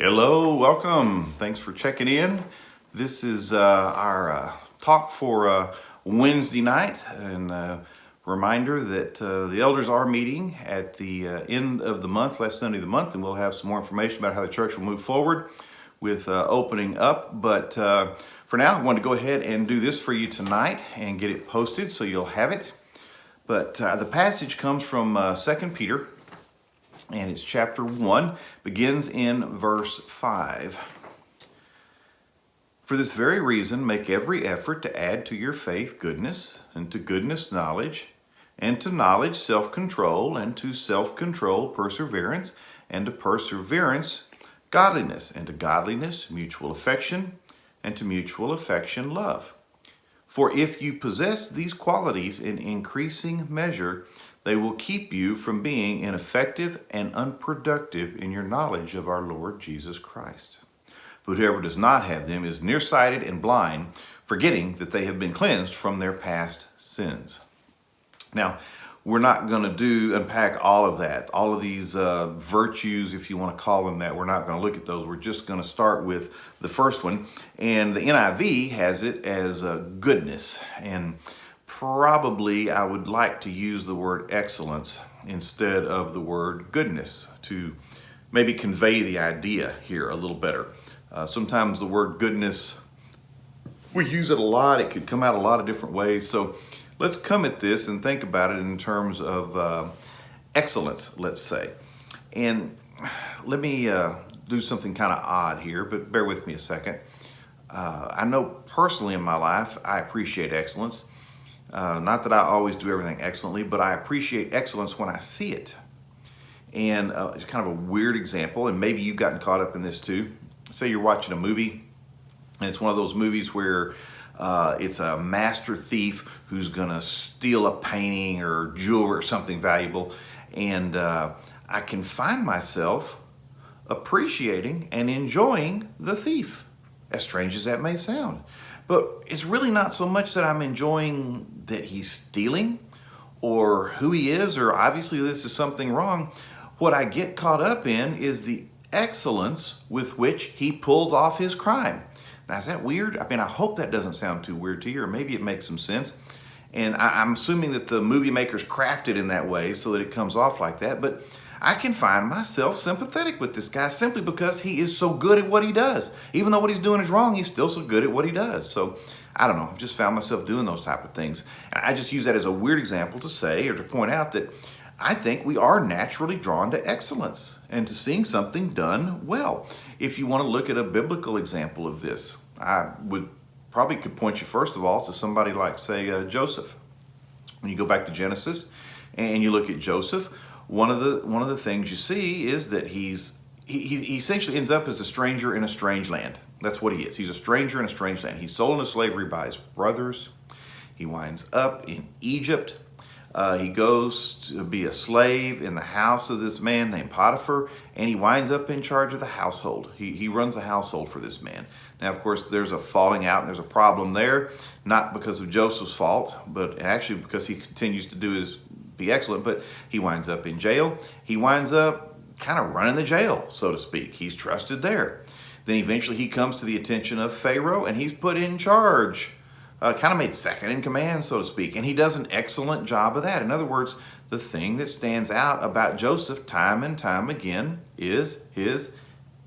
Hello, welcome. Thanks for checking in. This is our talk for Wednesday night, and reminder that the elders are meeting at the end of the month, last Sunday of the month, and we'll have some more information about how the church will move forward with opening up. But for now, I want to go ahead and do this for you tonight and get it posted so you'll have it. But the passage comes from 2 Peter. And it's chapter 1, begins in verse 5. For this very reason, make every effort to add to your faith goodness, and to goodness knowledge, and to knowledge self-control, and to self-control perseverance, and to perseverance godliness, and to godliness mutual affection, and to mutual affection love. For if you possess these qualities in increasing measure, they will keep you from being ineffective and unproductive in your knowledge of our Lord Jesus Christ. But whoever does not have them is nearsighted and blind, forgetting that they have been cleansed from their past sins. Now, we're not going to unpack all of that, all of these virtues, if you want to call them that. We're not going to look at those. We're just going to start with the first one. And the NIV has it as goodness. And probably I would like to use the word excellence instead of the word goodness to maybe convey the idea here a little better. Sometimes the word goodness, we use it a lot. It could come out a lot of different ways. So let's come at this and think about it in terms of excellence, let's say. And let me do something kind of odd here, but bear with me a second. I know personally in my life, I appreciate excellence. Not that I always do everything excellently, but I appreciate excellence when I see it. And it's kind of a weird example, and maybe you've gotten caught up in this too. Say you're watching a movie, and it's one of those movies where it's a master thief who's going to steal a painting or jewelry or something valuable. And I can find myself appreciating and enjoying the thief, as strange as that may sound. But it's really not so much that I'm enjoying that he's stealing or who he is, or obviously this is something wrong. What I get caught up in is the excellence with which he pulls off his crime. Now, is that weird? I mean, I hope that doesn't sound too weird to you, or maybe it makes some sense. And I'm assuming that the movie makers crafted in that way so that it comes off like that. But I can find myself sympathetic with this guy simply because he is so good at what he does. Even though what he's doing is wrong, he's still so good at what he does. So I don't know, I've just found myself doing those type of things. And I just use that as a weird example to say or to point out that I think we are naturally drawn to excellence and to seeing something done well. If you want to look at a biblical example of this, I would probably could point you first of all to somebody like, say, Joseph. When you go back to Genesis and you look at Joseph, one of the things you see is that he essentially ends up as a stranger in a strange land. That's what he is. He's a stranger in a strange land. He's sold into slavery by his brothers. He winds up in Egypt. He goes to be a slave in the house of this man named Potiphar, and he winds up in charge of the household. He runs the household for this man. Now, of course, there's a falling out and there's a problem there, not because of Joseph's fault, but actually because he continues to be excellent, but he winds up in jail. He winds up kind of running the jail, so to speak. He's trusted there. Then eventually he comes to the attention of Pharaoh, and he's put in charge. Kind of made second in command, so to speak. And he does an excellent job of that. In other words, the thing that stands out about Joseph time and time again is his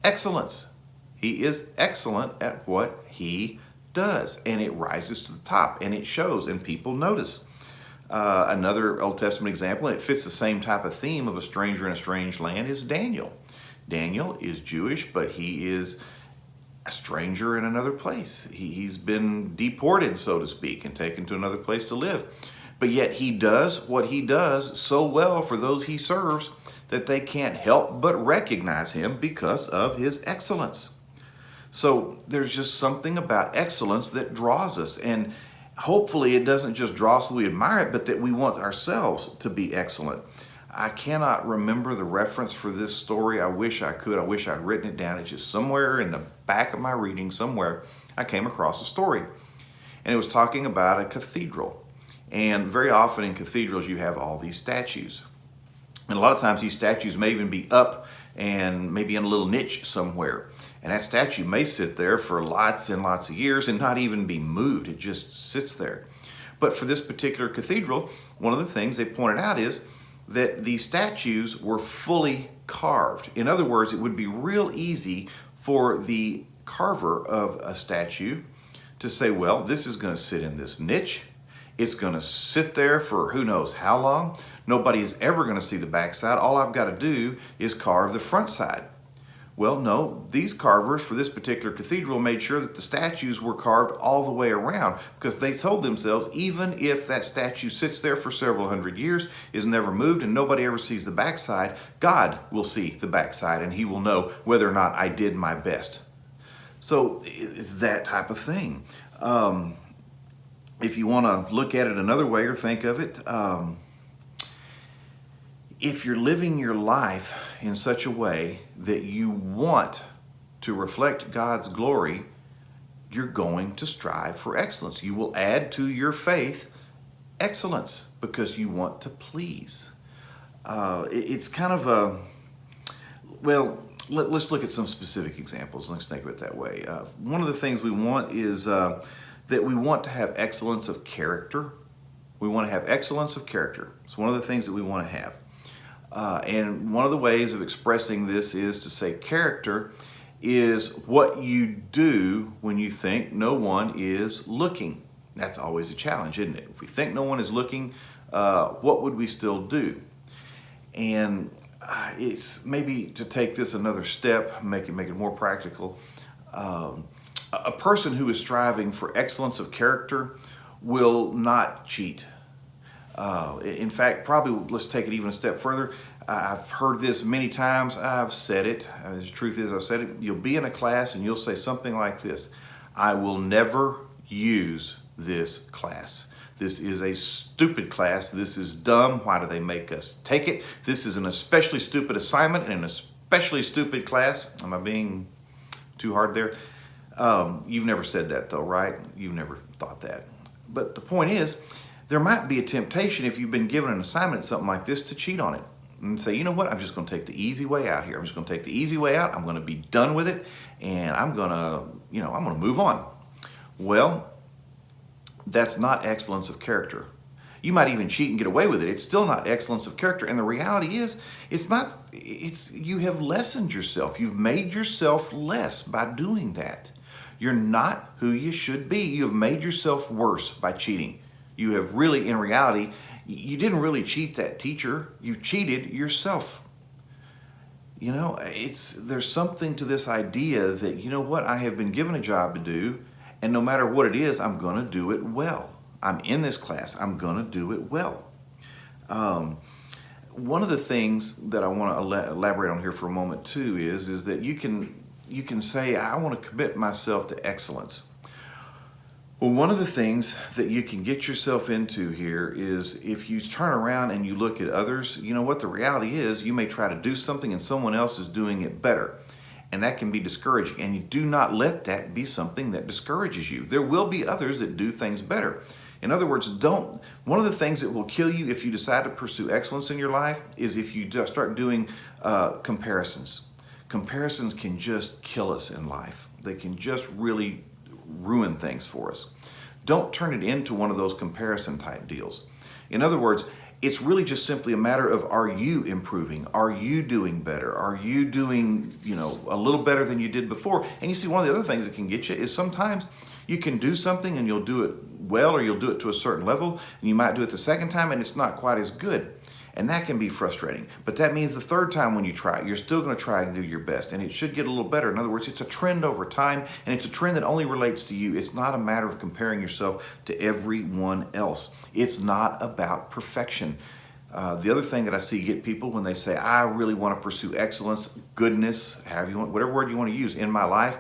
excellence. He is excellent at what he does. And it rises to the top, and it shows, and people notice. Another Old Testament example, and it fits the same type of theme of a stranger in a strange land, is Daniel. Daniel is Jewish, but he is a stranger in another place. He's been deported, so to speak, and taken to another place to live. But yet he does what he does so well for those he serves that they can't help but recognize him because of his excellence. So there's just something about excellence that draws us. And hopefully it doesn't just draw us so we admire it, but that we want ourselves to be excellent. I cannot remember the reference for this story. I wish I could. I wish I'd written it down. It's just somewhere in the back of my reading, somewhere, I came across a story. And it was talking about a cathedral. And very often in cathedrals, you have all these statues. And a lot of times these statues may even be up and maybe in a little niche somewhere. And that statue may sit there for lots and lots of years and not even be moved. It just sits there. But for this particular cathedral, one of the things they pointed out is that these statues were fully carved. In other words, it would be real easy for the carver of a statue to say, well, this is going to sit in this niche. It's going to sit there for who knows how long. Nobody is ever going to see the backside. All I've got to do is carve the front side. Well, no, these carvers for this particular cathedral made sure that the statues were carved all the way around, because they told themselves, even if that statue sits there for several hundred years, is never moved, and nobody ever sees the backside, God will see the backside, and he will know whether or not I did my best. So it's that type of thing. If you want to look at it another way or think of it, if you're living your life in such a way that you want to reflect God's glory, you're going to strive for excellence. You will add to your faith excellence because you want to please. It's kind of a, well, let's look at some specific examples. Let's think of it that way. One of the things we want is that we want to have excellence of character. We want to have excellence of character. It's one of the things that we want to have. And one of the ways of expressing this is to say character is what you do when you think no one is looking. That's always a challenge, isn't it? If we think no one is looking, what would we still do? And it's maybe to take this another step, make it more practical. A person who is striving for excellence of character will not cheat. In fact, probably let's take it even a step further. I've heard this many times. I've said it. The truth is I've said it. You'll be in a class and you'll say something like this: I will never use this class. This is a stupid class. This is dumb. Why do they make us take it? This is an especially stupid assignment and an especially stupid class. Am I being too hard there? You've never said that though, right? You've never thought that. But the point is, there might be a temptation if you've been given an assignment, something like this, to cheat on it and say, you know what, I'm just going to take the easy way out here. I'm just going to take the easy way out. I'm going to be done with it, and I'm going to move on. Well, that's not excellence of character. You might even cheat and get away with it. It's still not excellence of character. And the reality is, you have lessened yourself. You've made yourself less by doing that. You're not who you should be. You have made yourself worse by cheating. You have really, in reality, you didn't really cheat that teacher. You cheated yourself. You know, there's something to this idea that, you know what, I have been given a job to do, and no matter what it is, I'm going to do it well. I'm in this class. I'm going to do it well. One of the things that I want to elaborate on here for a moment too is that you can say, I want to commit myself to excellence. Well, one of the things that you can get yourself into here is if you turn around and you look at others, you know what the reality is, you may try to do something and someone else is doing it better. And that can be discouraging. And you do not let that be something that discourages you. There will be others that do things better. In other words, one of the things that will kill you if you decide to pursue excellence in your life is if you just start doing comparisons. Comparisons can just kill us in life. They can just really ruin things for us. Don't turn it into one of those comparison type deals. In other words, it's really just simply a matter of, are you improving? Are you doing better? Are you doing, a little better than you did before? And you see, one of the other things that can get you is sometimes you can do something and you'll do it well, or you'll do it to a certain level, and you might do it the second time and it's not quite as good. And that can be frustrating. But that means the third time when you try it, you're still going to try and do your best. And it should get a little better. In other words, it's a trend over time, and it's a trend that only relates to you. It's not a matter of comparing yourself to everyone else. It's not about perfection. The other thing that I see get people when they say, I really want to pursue excellence, goodness, however you want, whatever word you want to use in my life,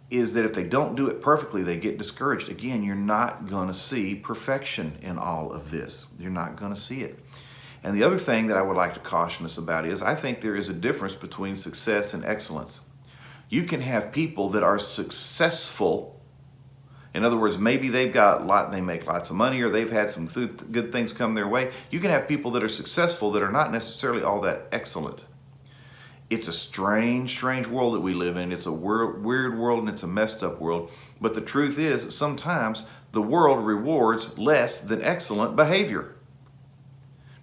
is that if they don't do it perfectly, they get discouraged. Again, you're not going to see perfection in all of this. You're not going to see it. And the other thing that I would like to caution us about is I think there is a difference between success and excellence. You can have people that are successful. In other words, maybe they make lots of money, or they've had some good things come their way. You can have people that are successful that are not necessarily all that excellent. It's a strange, strange world that we live in. It's a weird world, and it's a messed up world. But the truth is, sometimes the world rewards less than excellent behavior.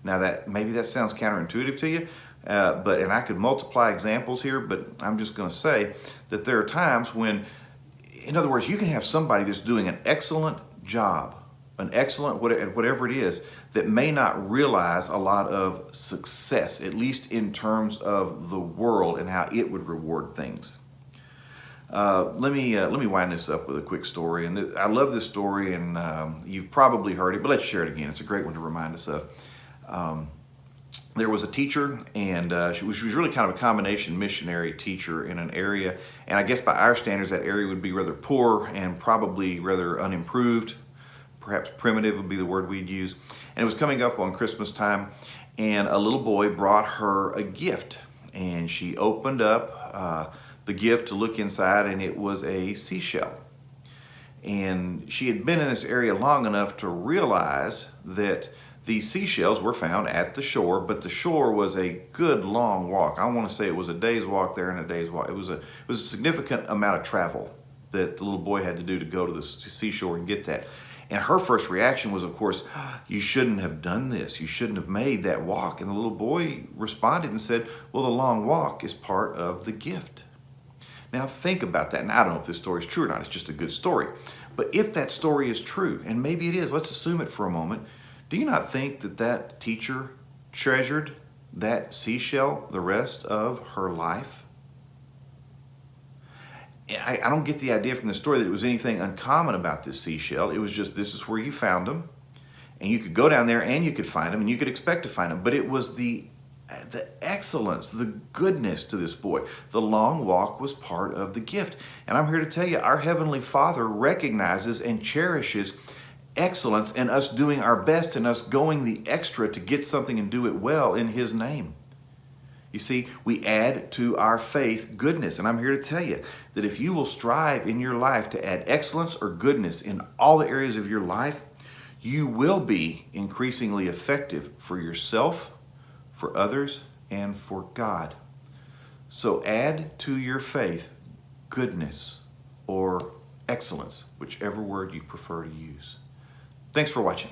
Now maybe that sounds counterintuitive to you, and I could multiply examples here, but I'm just going to say that there are times when, in other words, you can have somebody that's doing an excellent job, an excellent whatever it is, that may not realize a lot of success, at least in terms of the world and how it would reward things. Let me wind this up with a quick story, and I love this story, and you've probably heard it, but let's share it again. It's a great one to remind us of. There was a teacher, and she was really kind of a combination missionary teacher in an area, and I guess by our standards that area would be rather poor and probably rather unimproved. Perhaps primitive would be the word we'd use. And it was coming up on Christmas time, and a little boy brought her a gift, and she opened up the gift to look inside, and it was a seashell. And she had been in this area long enough to realize that these seashells were found at the shore, but the shore was a good long walk. I want to say it was a day's walk there and a day's walk. It was a significant amount of travel that the little boy had to do to go to the seashore and get that. And her first reaction was, of course, you shouldn't have done this. You shouldn't have made that walk. And the little boy responded and said, well, the long walk is part of the gift. Now think about that. And I don't know if this story is true or not. It's just a good story. But if that story is true, and maybe it is, let's assume it for a moment. Do you not think that that teacher treasured that seashell the rest of her life? I don't get the idea from the story that it was anything uncommon about this seashell. It was just, this is where you found them, and you could go down there and you could find them, and you could expect to find them. But it was the excellence, the goodness to this boy. The long walk was part of the gift. And I'm here to tell you, our Heavenly Father recognizes and cherishes excellence and us doing our best and us going the extra to get something and do it well in His name. You see, we add to our faith goodness. And I'm here to tell you that if you will strive in your life to add excellence or goodness in all the areas of your life, you will be increasingly effective for yourself, for others, and for God. So add to your faith goodness or excellence, whichever word you prefer to use. Thanks for watching.